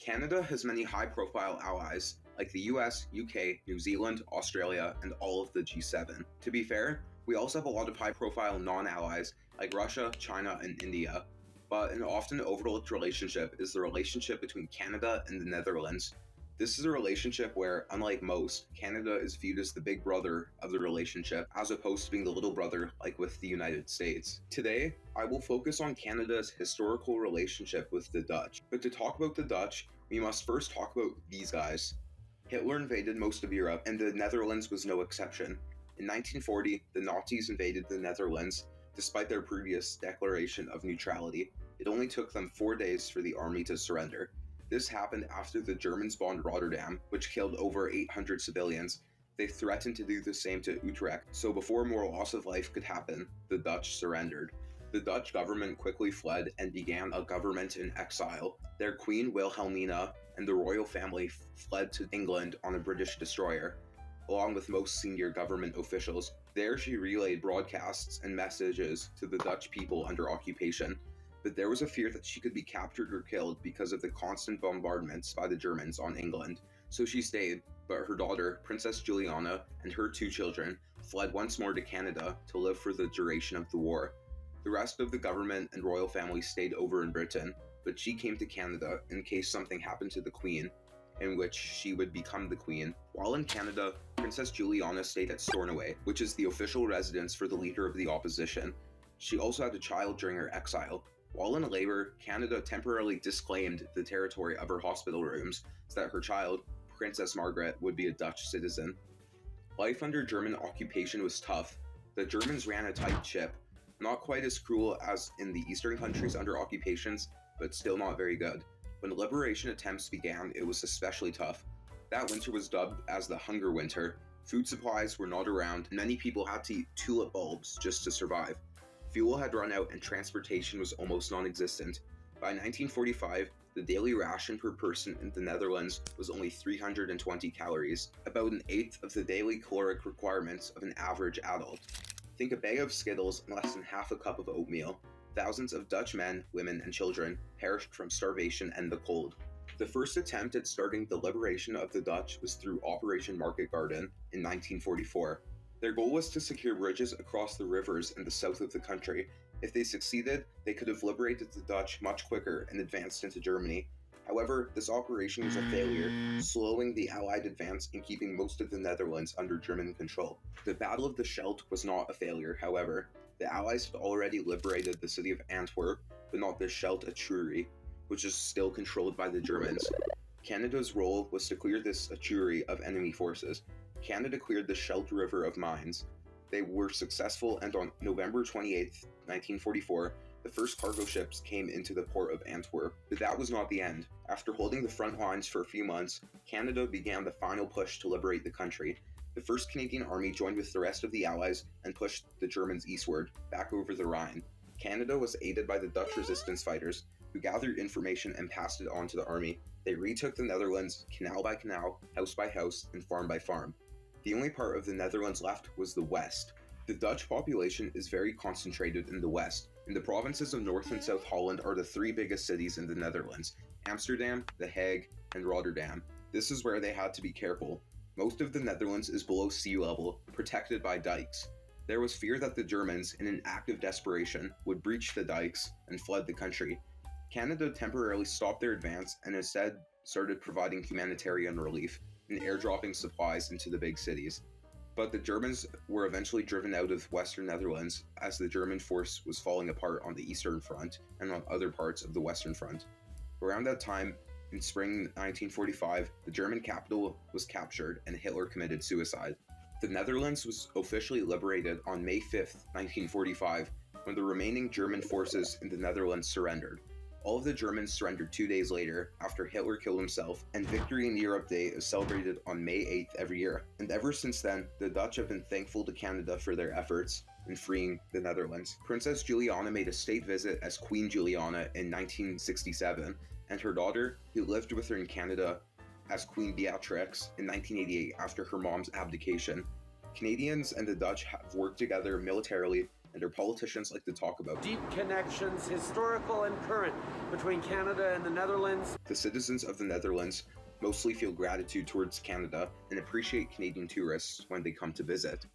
Canada has many high-profile allies, like the US, UK, New Zealand, Australia, and all of the G7. To be fair, we also have a lot of high-profile non-allies, like Russia, China, and India. But an often overlooked relationship is the relationship between Canada and the Netherlands. This is a relationship where, unlike most, Canada is viewed as the big brother of the relationship, as opposed to being the little brother like with the United States. Today, I will focus on Canada's historical relationship with the Dutch. But to talk about the Dutch, we must first talk about these guys. Hitler invaded most of Europe, and the Netherlands was no exception. In 1940, the Nazis invaded the Netherlands, despite their previous declaration of neutrality. It only took them 4 days for the army to surrender. This happened after the Germans bombed Rotterdam, which killed over 800 civilians. They threatened to do the same to Utrecht, so before more loss of life could happen, the Dutch surrendered. The Dutch government quickly fled and began a government in exile. Their queen Wilhelmina and the royal family fled to England on a British destroyer, along with most senior government officials. There she relayed broadcasts and messages to the Dutch people under occupation. But there was a fear that she could be captured or killed because of the constant bombardments by the Germans on England. So she stayed, but her daughter, Princess Juliana, and her 2 children fled once more to Canada to live for the duration of the war. The rest of the government and royal family stayed over in Britain, but she came to Canada in case something happened to the Queen, in which she would become the Queen. While in Canada, Princess Juliana stayed at Stornoway, which is the official residence for the leader of the opposition. She also had a child during her exile. While in labor, Canada temporarily disclaimed the territory of her hospital rooms so that her child, Princess Margaret, would be a Dutch citizen. Life under German occupation was tough. The Germans ran a tight ship, not quite as cruel as in the eastern countries under occupations, but still not very good. When liberation attempts began, it was especially tough. That winter was dubbed as the Hunger Winter. Food supplies were not around, and many people had to eat tulip bulbs just to survive. Fuel had run out and transportation was almost non-existent. By 1945, the daily ration per person in the Netherlands was only 320 calories, about an eighth of the daily caloric requirements of an average adult. Think a bag of Skittles and less than half a cup of oatmeal. Thousands of Dutch men, women, and children perished from starvation and the cold. The first attempt at starting the liberation of the Dutch was through Operation Market Garden in 1944. Their goal was to secure bridges across the rivers in the south of the country. If they succeeded, they could have liberated the Dutch much quicker and advanced into Germany. However, this operation was a failure, slowing the Allied advance and keeping most of the Netherlands under German control. The Battle of the Scheldt was not a failure, however. The Allies had already liberated the city of Antwerp, but not the Scheldt estuary, which is still controlled by the Germans. Canada's role was to clear this estuary of enemy forces. Canada cleared the Scheldt River of mines. They were successful, and on November 28, 1944, the first cargo ships came into the port of Antwerp. But that was not the end. After holding the front lines for a few months, Canada began the final push to liberate the country. The 1st Canadian Army joined with the rest of the Allies and pushed the Germans eastward, back over the Rhine. Canada was aided by the Dutch resistance fighters, who gathered information and passed it on to the army. They retook the Netherlands, canal by canal, house by house, and farm by farm. The only part of the Netherlands left was the west. The Dutch population is very concentrated in the west, and the provinces of North and South Holland are the 3 biggest cities in the Netherlands: Amsterdam, The Hague, and Rotterdam. This is where they had to be careful. Most of the Netherlands is below sea level, protected by dikes. There was fear that the Germans, in an act of desperation, would breach the dikes and flood the country. Canada temporarily stopped their advance and instead started providing humanitarian relief and airdropping supplies into the big cities. But the Germans were eventually driven out of Western Netherlands as the German force was falling apart on the Eastern Front and on other parts of the Western Front. Around that time, in spring 1945, the German capital was captured and Hitler committed suicide. The Netherlands was officially liberated on May 5, 1945, when the remaining German forces in the Netherlands surrendered. All of the Germans surrendered 2 days later, after Hitler killed himself, and Victory in Europe Day is celebrated on May 8th every year. And ever since then, the Dutch have been thankful to Canada for their efforts in freeing the Netherlands. Princess Juliana made a state visit as Queen Juliana in 1967, and her daughter, who lived with her in Canada as Queen Beatrix in 1988 after her mom's abdication. Canadians and the Dutch have worked together militarily and our politicians like to talk about. Deep connections, historical and current, between Canada and the Netherlands. The citizens of the Netherlands mostly feel gratitude towards Canada and appreciate Canadian tourists when they come to visit.